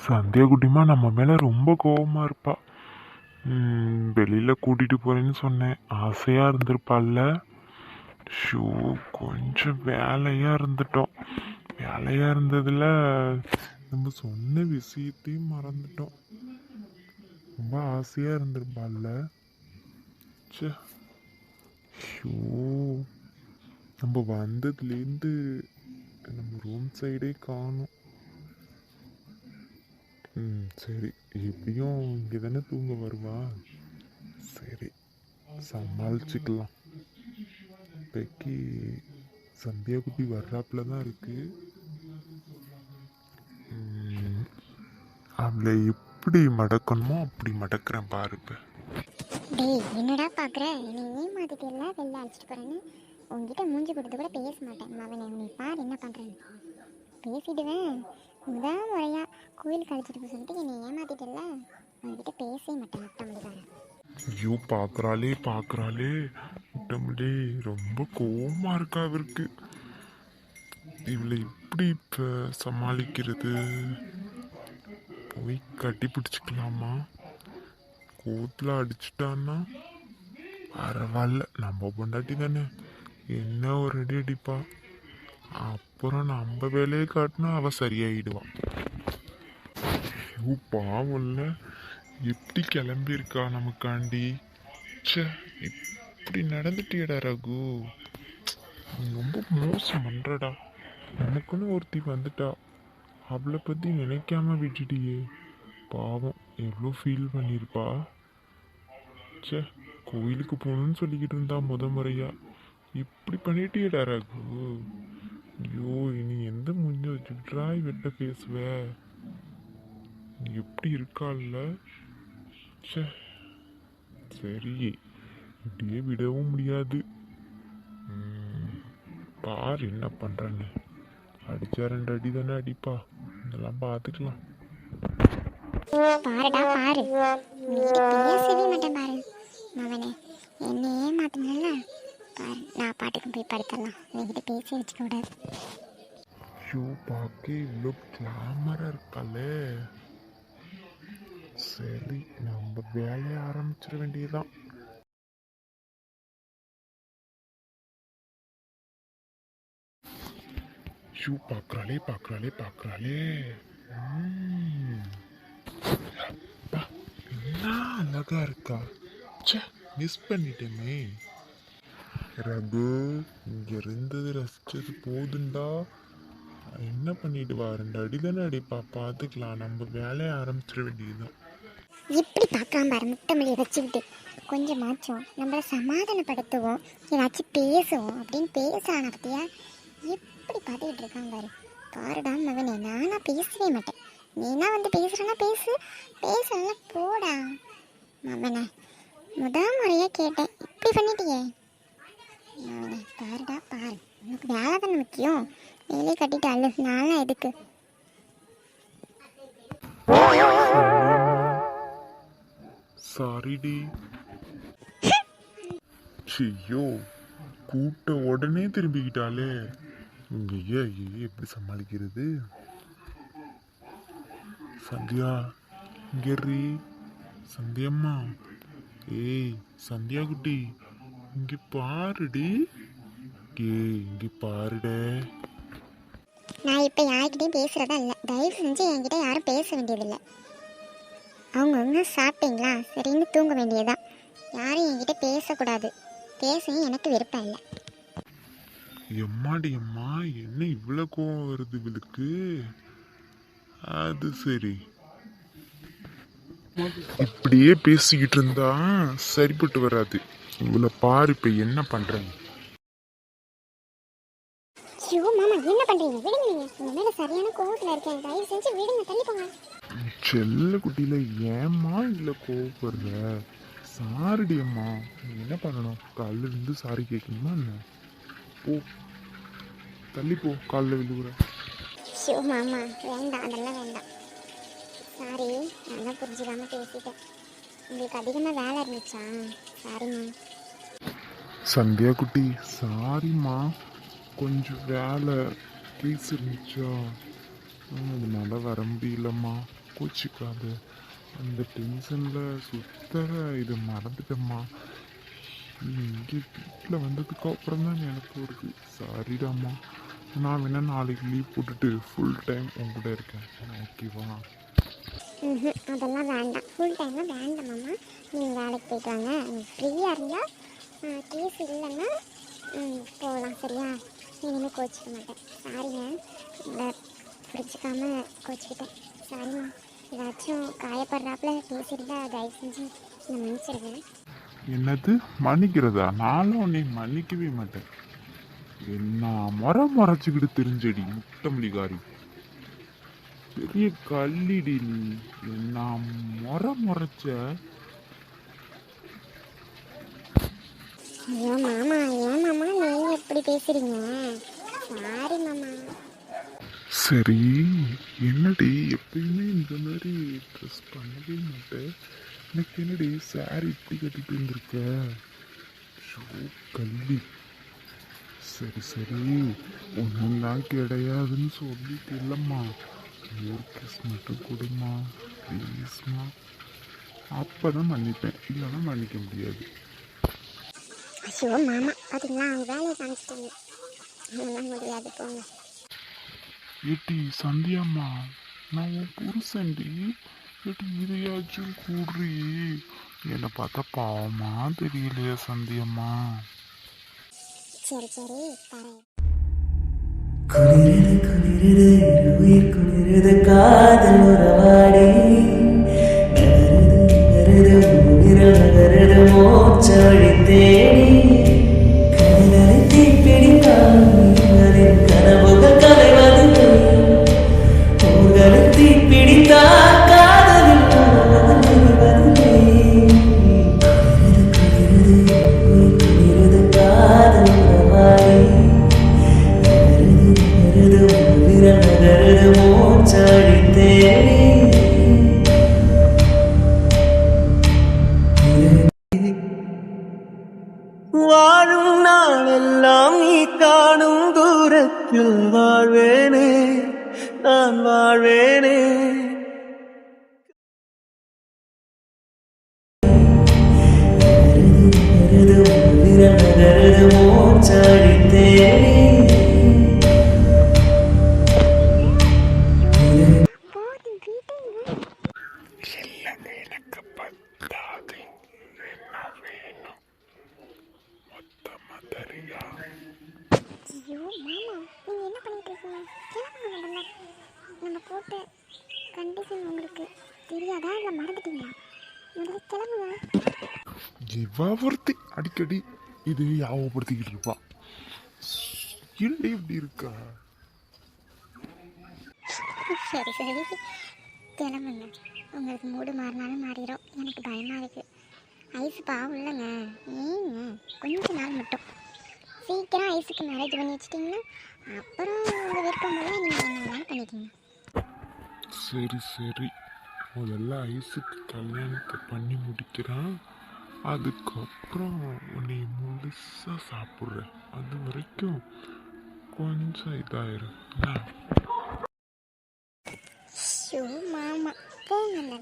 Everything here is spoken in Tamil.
சந்தியா குட்டிமா நம்ம மேலே ரொம்ப கோவமாக இருப்பா. வெளியில் கூட்டிகிட்டு போகிறேன்னு சொன்னேன், ஆசையாக இருந்திருப்பாள்ல. ஷூ, கொஞ்சம் வேலையாக இருந்துட்டோம். வேலையாக இருந்ததில் நம்ம சொன்ன விஷயத்தையும் மறந்துட்டோம். ரொம்ப ஆசையாக இருந்திருப்பாள்ல. ச்சே, ஷூ, நம்ம வந்ததுலேருந்து நம்ம ரூம் சைடே காணும். சரி, எப்படியும் இங்கே தானே தூங்க வருவா. சரி, சமாளிச்சுக்கலாம். இப்போக்கி சந்தியா குட்டி வர்றாப்புல தான் இருக்கு. அவளை எப்படி மடக்கணுமோ அப்படி மடக்கிறேன் பாரு. இப்போ டேய், என்னடா பார்க்குற? என்னை ஏமாத்திட்டு எல்லாம் வெளில அழைச்சிட்டு போகிறேன்னு உங்ககிட்ட மூஞ்சி கொடுத்து கூட பேச மாட்டேன். மவனே, நீ பார் என்ன பண்ணுறேன்னு. பேசிடுவேன். முதல் முறையாக கோயிலுக்கு அழைச்சிட்டு போய் சொல்லிட்டு என்னை ஏமாத்திட்டல, உங்ககிட்ட பேசவே மாட்டேன். முட்டை ஐயோ, பார்க்குறாளே முட்டமுடி. ரொம்ப கோவமாக இருக்கா அவருக்கு. இவளை எப்படி இப்போ சமாளிக்கிறது? போய் கட்டி பிடிச்சிக்கலாமா? கோத்தில் அடிச்சிட்டான்னா பரவாயில்ல, நம்ம பொண்டாட்டி தானே, என்ன ஒரு அடி அடிப்பா. அப்புறம் நம்ம வேலையை காட்டினா அவள் சரியாயிடுவான். பாவம்ல, எப்படி கிளம்பியிருக்கா நமக்காண்டி. ச்சே, இப்படி நடந்துட்டியடா ரகு. நீ ரொம்ப மோசம் பண்ணுறடா. நமக்குன்னு ஒருத்தி வந்துட்டா, அவளை பற்றி நினைக்காம விட்டுட்டியே. பாவம், எவ்வளோ ஃபீல் பண்ணியிருப்பா. ச்சே, கோயிலுக்கு போகணுன்னு சொல்லிக்கிட்டு இருந்தா முறையா. இப்படி பண்ணிட்டியடா ரகு. ஐயோ, இனி எந்த மூஞ்ச வச்சுக்கிட்டா இவட்ட பேசுவ? எப்படி இருக்கால்ல. ச்சே, சரி, இப்படியே விடவும் முடியாது. பாரு என்ன பண்றேன்னு. அடிச்சா 2 அடி தானே அடிப்பா, இதெல்லாம் பார்த்துக்கலாம். பாருடா பாரு, பேசவே மாட்டேன் பாரு. மவனே, என்னை ஏமாத்தினல பாரு. நான் பாட்டுக்கு போய் படுத்தலாம், என்கிட்ட பேசி வச்சுக்க கூடாது. ஐயோ, பார்க்க இவ்வளோ கிளாமரா இருக்காளே. சரி, நம்ம வேலையை ஆரம்பிச்சிட வேண்டியதுதான். ஷூ, பார்க்குறாளே. என்ன அழகா இருக்கா. ச்சே, மிஸ் பண்ணிட்டேமே. ரகு, இங்க இருந்தது ரசிச்சது போதுண்டா. என்ன பண்ணிட்டு வா, 2 அடி தானே அடிப்பா, பார்த்துக்கலாம். நம்ம வேலையை ஆரம்பிச்சிட வேண்டியதுதான். இப்படி பார்க்காம பாரு, முட்டமொழியை வச்சுக்கிட்டு கொஞ்சமாச்சும் நம்மளை சமாதானப்படுத்துவோம், ஏதாச்சும் பேசுவோம் அப்படின்னு பேசுறான பத்தியா. எப்படி பார்த்துக்கிட்டு இருக்கான் பாரு. பாருடா மகனே, நானா பேசவே மாட்டேன். நீனா வந்து பேசுறேன்னா பேசலாம் போடா. மகனே, முதல் முறையா கேட்டேன், இப்படி பண்ணிட்டியே. மகனே, பாருடா பாரு, உனக்கு வேலை தானே முக்கியம். வேலையை கட்டிட்டு அல்ல, நான்லாம் எதுக்கு? சாரிடி. ஐயோ, கூட்ட உடனே திரும்பிக்கிட்டாலே. ஐயா, எப்படி சமாளிக்கிறது? சந்தியா, இங்கேறி. சந்தியம்மா, ஏய் சந்தியா குட்டி, இங்க பாருடி. இங்க பாருடே. நான் இப்போ யார்கிட்டையும் பேசுகிறதா இல்லை. தயவு செஞ்சு என்கிட்ட யாரும் பேச வேண்டியதில்லை. அவங்கவுங்க சாப்பிட்டீங்களா, சரின்னு தூங்க வேண்டியதான். யாரும் என்கிட்ட பேசக்கூடாது. பேசவும் எனக்கு விருப்பம் இல்லை. எம்மாடி அம்மா, என்ன இவ்வளோ கோவம் வருது இவளுக்கு? அது சரி, இப்படியே பேசிக்கிட்டு இருந்தா சரிப்பட்டு வராது. இவளை பாரு இப்ப என்ன பண்றேன். ஐயோ மாமா, என்ன பண்றீங்க? விடுங்க, நீங்க உங்க மேல சரியான கோவத்துல இருக்கேன். தயவு செஞ்சு விடுங்க, தள்ளி போங்க. செல்ல குட்டியில ஏம்மா இவ்வளோ கோவப்படுற? சாரிடி அம்மா. நீ என்ன பண்ணணும், காலில் இருந்து சாரி கேட்கணுமா என்ன? போ, தள்ளி போ, காலில் விழுகுற. ஐயோ மாமா, வேண்டாம், அதெல்லாம் வேண்டாம். சாரி, நான் தான் புரிஞ்சுக்காம பேசிட்டேன். உங்களுக்கு அதிகமாக வேலை இருந்துச்சா? சாரிம்மா. சந்தியா குட்டி, சாரிம்மா, கொஞ்சம் வேலை கேஸ் இருந்துச்சா, அதனால வர முடியலம்மா. கோச்சிக்காத. அந்த டென்ஷனில் சுத்தர இதை மறந்துட்டேம்மா. இங்கே வீட்டில் வந்ததுக்கு அப்புறம் தான் எனக்கு வருது. சாரிடாம்மா. நான் வேணா நாளைக்கு லீவ் போட்டுட்டு ஃபுல் டைம் உன் கூட இருக்கேன். ஓகேவா? அதெல்லாம் வேண்டாம், ஃபுல் டைம்லாம் வேண்டாம் மாமா. நீங்கள் வேலைக்கு போயிட்டு வாங்க. நீங்கள் ஃப்ரீயாக இருந்தால் கேஸ் இல்லைன்னா போகலாம். சரியா? இனிமேல் கோச்சிக்க மாட்டேன். சாரிங்க, உங்களை பிடிச்சிக்காம கோச்சிக்கிட்டேன். சாரிம்மா. ஏதாச்சும் காயப்படுறாப்புல பேசியிருந்தா தயவு செஞ்சு என்னை மன்னிச்சிடுங்க. என்னது மன்னிக்கிறதா? நானும் உன்னை மன்னிக்கவே மாட்டேன். என்ன முறைச்சிக்கிட்டு தெரிஞ்சடி முட்டமல்லிகாரி. பெரிய கல்லிடி நீ. என்ன முறைச்ச? ஐயோ மாமா, ஏன் மாமா நீங்கள் எப்படி பேசுகிறீங்க? சாரி மாமா. சரி, என்னடி எப்பயுமே இந்த மாதிரி ட்ரெஸ் பண்ணவே மாட்டேன். எனக்கு என்னடி சாரி இப்படி கட்டிட்டு இருந்திருக்க? ஷோ கல்லி. சரி சரி, ஒன்றும் கிடையாதுன்னு சொல்லிட்டு இல்லைம்மா. ஒரு கிஸ் மட்டும் கொடுமா ப்ளீஸ்மா. அப்போ தான் மன்னிப்பேன், இல்லைன்னா மன்னிக்க முடியாது. ஐயோ மாமா, பார்த்தீங்களா அவங்க வேலையை காமிச்சிட்டீங்க. அதெல்லாம் முடியாது, போங்க. ஏட்டி சந்தியாம்மா, நான் உன் புருஷன்டி. ஏட்டி இதையாச்சும் கூடுறி. என்னை பார்த்தா பாவமா தெரியலையா சந்தியம்மா? சரி சரி தரேன். குளிரது குளிரது உயிர் குளிரது காதல் உறவாடி நகருது உயிர் நகருது மோச்சவழி தேடி கனலை தீப்பிடித்தான் அதில் கனவுகள் கலைவது ஊர்களை தீப்பிடித்தான் காதலில் கனவுகள் கலைவது குளிரது உயிர் குளிரது காதல் உறவாடி வாழும் நாளெல்லாம் நீ காணும் தூரத்தில் வாழ்வேனே, நான் வாழ்வேனே. போதும், வீட்டுங்க. இல்லைங்க, எனக்கு பத்தாது. என்ன வேணும்? மொத்தமா தரியா? ஐயோ மாமா, நீங்கள் என்ன பண்ணிட்டு இருக்கீங்க? கிளம்புங்க முதல்ல. நம்ம போட்ட கண்டிஷன் உங்களுக்கு தெரியாதா, இல்லை மறந்துட்டீங்களா? முதல்ல கிளம்புங்க. இவ ஒருத்தி அடிக்கடி இது யாவப்படுத்திக்கிட்டு இருப்பா. இல்லை இப்படி இருக்கா? சரி சரி கிளம்புங்க. உங்களுக்கு மூடு மாறினாலும் மாறிடும். எனக்கு பயமாக இருக்குது. ஐஸ் பாவம் இல்லைங்க. ஏங்க கொஞ்ச நாள் மட்டும் சீக்கிரம் ஐஸுக்கு மேரேஜ் பண்ணி வச்சிட்டிங்கன்னா அப்புறம் உங்கள் விருப்பம் போல நீங்கள் என்ன வேணாலும் பண்ணிக்கோங்க. சரி சரி, முதல்ல ஐஸுக்கு கல்யாணத்தை பண்ணி முடிக்கிறான். அதுக்கப்புறம் உன்னை முழுசா சாப்பிட்றேன். அது வரைக்கும் கொஞ்சம் இதாயிரும். ஷோ மாமா, போங்க.